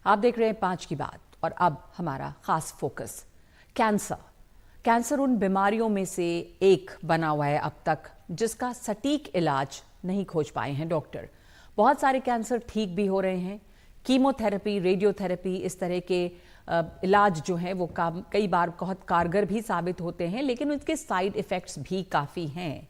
आप देख रहे हैं 5 की बात और अब हमारा खास फोकस कैंसर। कैंसर उन बीमारियों में से एक बना हुआ है अब तक जिसका सटीक इलाज नहीं खोज पाए हैं डॉक्टर। बहुत सारे कैंसर ठीक भी हो रहे हैं। कीमोथेरेपी, रेडियोथेरेपी, इस तरह के इलाज जो हैं वो कई बार बहुत कारगर भी साबित होते हैं, लेकिन उसके साइड इफ़ेक्ट्स भी काफ़ी हैं।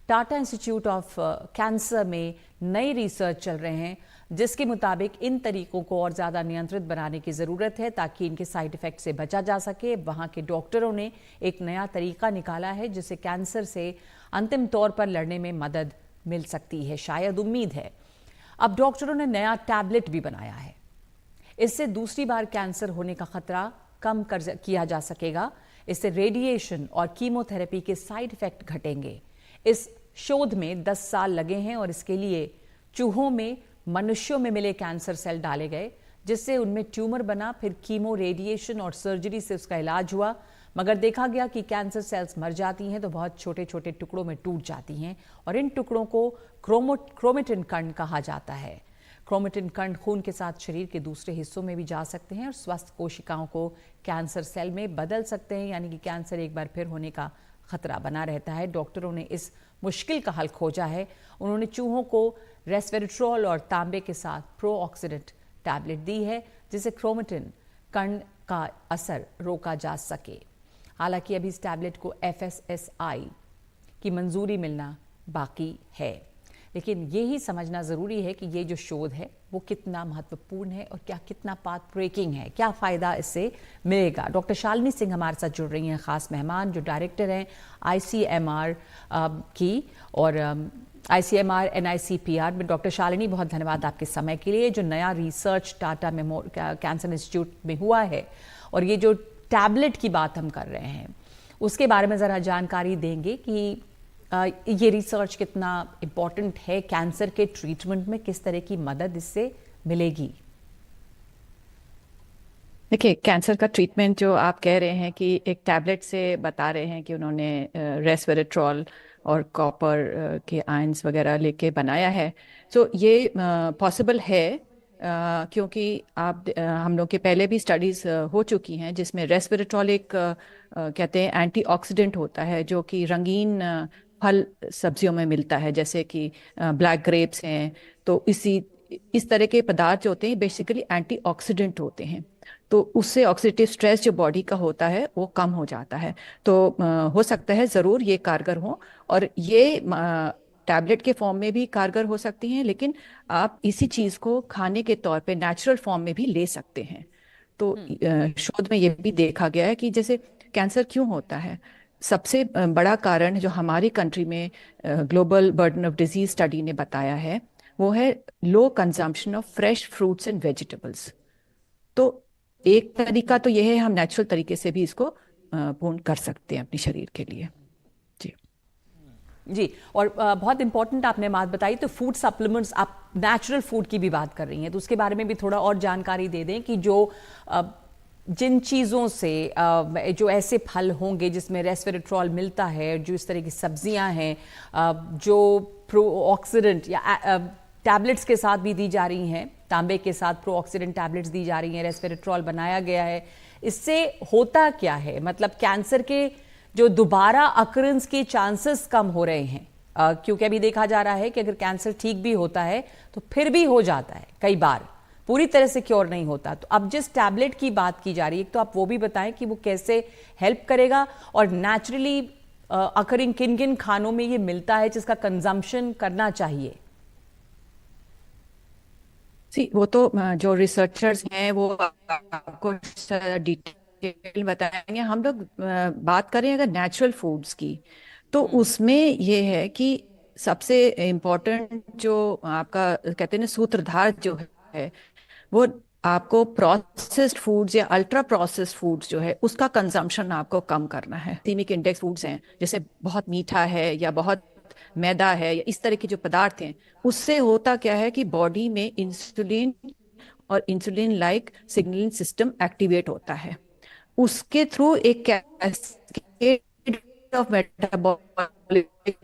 टाटा इंस्टीट्यूट ऑफ कैंसर में नई रिसर्च चल रहे हैं जिसके मुताबिक इन तरीकों को और ज़्यादा नियंत्रित बनाने की ज़रूरत है ताकि इनके साइड इफ़ेक्ट से बचा जा सके। वहाँ के डॉक्टरों ने एक नया तरीका निकाला है जिससे कैंसर से अंतिम तौर पर लड़ने में मदद मिल सकती है, शायद उम्मीद है। अब डॉक्टरों ने नया टैबलेट भी बनाया है। इससे दूसरी बार कैंसर होने का खतरा कम किया जा सकेगा। इससे रेडिएशन और कीमोथेरेपी के साइड इफ़ेक्ट घटेंगे। इस शोध में 10 साल लगे हैं और इसके लिए चूहों में, मनुष्यों में मिले कैंसर सेल डाले गए जिससे उनमें ट्यूमर बना। फिर कीमो, रेडिएशन और सर्जरी से उसका इलाज हुआ, मगर देखा गया कि कैंसर सेल्स मर जाती हैं तो बहुत छोटे छोटे टुकड़ों में टूट जाती हैं और इन टुकड़ों को क्रोमेटिन कण कहा जाता है। क्रोमेटिन कण खून के साथ शरीर के दूसरे हिस्सों में भी जा सकते हैं और स्वस्थ कोशिकाओं को कैंसर सेल में बदल सकते हैं, यानी कि कैंसर एक बार फिर होने का खतरा बना रहता है। डॉक्टरों ने इस मुश्किल का हल खोजा है। उन्होंने चूहों को रेस्वेरेट्रॉल और तांबे के साथ प्रोऑक्सीडेंट टैबलेट दी है जिससे क्रोमेटिन कण का असर रोका जा सके। हालांकि अभी इस टैबलेट को FSSAI की मंजूरी मिलना बाकी है, लेकिन ये ही समझना ज़रूरी है कि ये जो शोध है वो कितना महत्वपूर्ण है और क्या कितना पाथ ब्रेकिंग है, क्या फ़ायदा इससे मिलेगा। डॉक्टर शालिनी सिंह हमारे साथ जुड़ रही हैं, ख़ास मेहमान जो डायरेक्टर हैं ICMR की और ICMR NICPR में। डॉक्टर शालिनी, बहुत धन्यवाद आपके समय के लिए। जो नया रिसर्च टाटा कैंसर इंस्टीट्यूट में हुआ है और ये जो टैबलेट की बात हम कर रहे हैं उसके बारे में ज़रा जानकारी देंगे कि ये रिसर्च कितना इम्पोर्टेंट है कैंसर के ट्रीटमेंट में, किस तरह की मदद इससे मिलेगी। देखिए, कैंसर का ट्रीटमेंट जो आप कह रहे हैं कि एक टैबलेट से बता रहे हैं कि उन्होंने रेस्वेरेट्रॉल और कॉपर के आयंस वगैरह लेके बनाया है, तो ये पॉसिबल है क्योंकि हम लोग के पहले भी स्टडीज़ हो चुकी हैं जिसमें रेस्वेरेट्रॉल एक कहते हैं एंटीऑक्सीडेंट होता है जो कि रंगीन फल सब्जियों में मिलता है, जैसे कि ब्लैक ग्रेप्स हैं। तो इस तरह के पदार्थ जो होते हैं बेसिकली एंटीऑक्सीडेंट होते हैं, तो उससे ऑक्सीडेटिव स्ट्रेस जो बॉडी का होता है वो कम हो जाता है। तो हो सकता है ज़रूर ये कारगर हो और ये टैबलेट के फॉर्म में भी कारगर हो सकती हैं, लेकिन आप इसी चीज़ को खाने के तौर पे नेचुरल फॉर्म में भी ले सकते हैं। तो शोध में ये भी देखा गया है कि जैसे कैंसर क्यों होता है, सबसे बड़ा कारण जो हमारी कंट्री में global burden of disease study ने बताया है वो है low consumption of fresh fruits and vegetables. तो एक तरीका तो यह है हम नेचुरल तरीके से भी इसको पूर्ण कर सकते हैं अपने शरीर के लिए। जी जी, और बहुत इंपॉर्टेंट आपने बात बताई। तो फूड सप्लीमेंट्स, आप नेचुरल फूड की भी बात कर रही हैं, तो उसके बारे में भी थोड़ा और जानकारी दे दें कि जो जिन चीज़ों से जो ऐसे फल होंगे जिसमें रेस्वेरेट्रॉल मिलता है, जो इस तरह की सब्जियां हैं जो प्रोऑक्सीडेंट या टैबलेट्स के साथ भी दी जा रही हैं, तांबे के साथ प्रोऑक्सीडेंट टैबलेट्स दी जा रही हैं, रेस्वेरेट्रॉल बनाया गया है, इससे होता क्या है? मतलब कैंसर के जो दोबारा अकरेंस के चांसेस कम हो रहे हैं, क्योंकि अभी देखा जा रहा है कि अगर कैंसर ठीक भी होता है तो फिर भी हो जाता है, कई बार पूरी तरह से क्योर नहीं होता। तो अब जिस टैबलेट की बात की जा रही है, तो आप वो भी बताएं कि वो कैसे हेल्प करेगा और नेचुरली अकरिंग किन किन खानों में ये मिलता है जिसका कंजम्पशन करना चाहिए। वो तो जो रिसर्चर्स हैं वो आपको डिटेल बताएंगे। हम लोग बात करें अगर नेचुरल फूड्स की, तो उसमें ये है कि सबसे इम्पोर्टेंट जो आपका कहते हैं ना सूत्रधार जो है वो आपको प्रोसेस्ड फूड्स या अल्ट्रा प्रोसेस्ड फूड्स जो है उसका कंजम्पशन आपको कम करना है। ग्लाइसेमिक इंडेक्स फूड्स हैं जैसे बहुत मीठा है या बहुत मैदा है या इस तरह के जो पदार्थ हैं, उससे होता क्या है कि बॉडी में इंसुलिन और insulin like signalling system activate होता है। उसके थ्रू एक कैस्केड ऑफ मेटाबॉलिक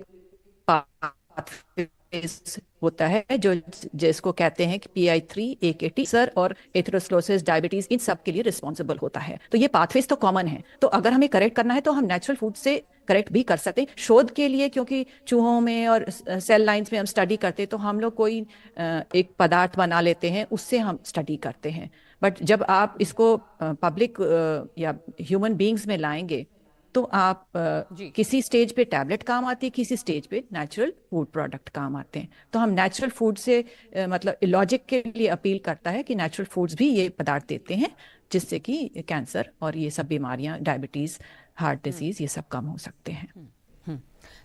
पेथवेज होता है जो जिसको कहते हैं कि PI3 AKT सर और एथेरोस्क्लेरोसिस डायबिटीज इन सब के लिए रिस्पॉन्सिबल होता है। तो ये पाथवेज तो कॉमन है, तो अगर हमें करेक्ट करना है तो हम नेचुरल फूड से करेक्ट भी कर सकते हैं। शोध के लिए, क्योंकि चूहों में और सेल लाइंस में हम स्टडी करते हैं, तो हम लोग कोई एक पदार्थ बना लेते हैं, उससे हम स्टडी करते हैं। बट जब आप इसको पब्लिक या ह्यूमन बींग्स में लाएंगे तो आप जी। किसी स्टेज पे टैबलेट काम आती है, किसी स्टेज पे नेचुरल फूड प्रोडक्ट काम आते हैं। तो हम नेचुरल फूड से मतलब लॉजिक के लिए अपील करता है कि नेचुरल फूड्स भी ये पदार्थ देते हैं जिससे कि कैंसर और ये सब बीमारियां, डायबिटीज, हार्ट डिजीज, ये सब कम हो सकते हैं।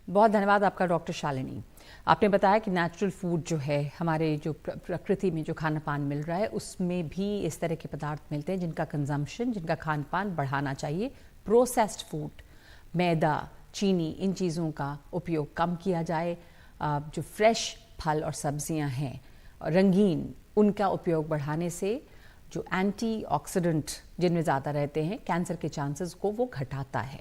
बहुत धन्यवाद आपका डॉक्टर शालिनी। आपने बताया कि नेचुरल फूड जो है, हमारे जो प्रकृति में जो खाना पान मिल रहा है उसमें भी इस तरह के पदार्थ मिलते हैं जिनका कंजम्पशन, जिनका खान पान बढ़ाना चाहिए। प्रोसेस्ड फूड, मैदा, चीनी, इन चीज़ों का उपयोग कम किया जाए। जो फ्रेश फल और सब्जियां हैं, रंगीन, उनका उपयोग बढ़ाने से जो एंटीऑक्सीडेंट जिनमें ज़्यादा रहते हैं, कैंसर के चांसेस को वो घटाता है।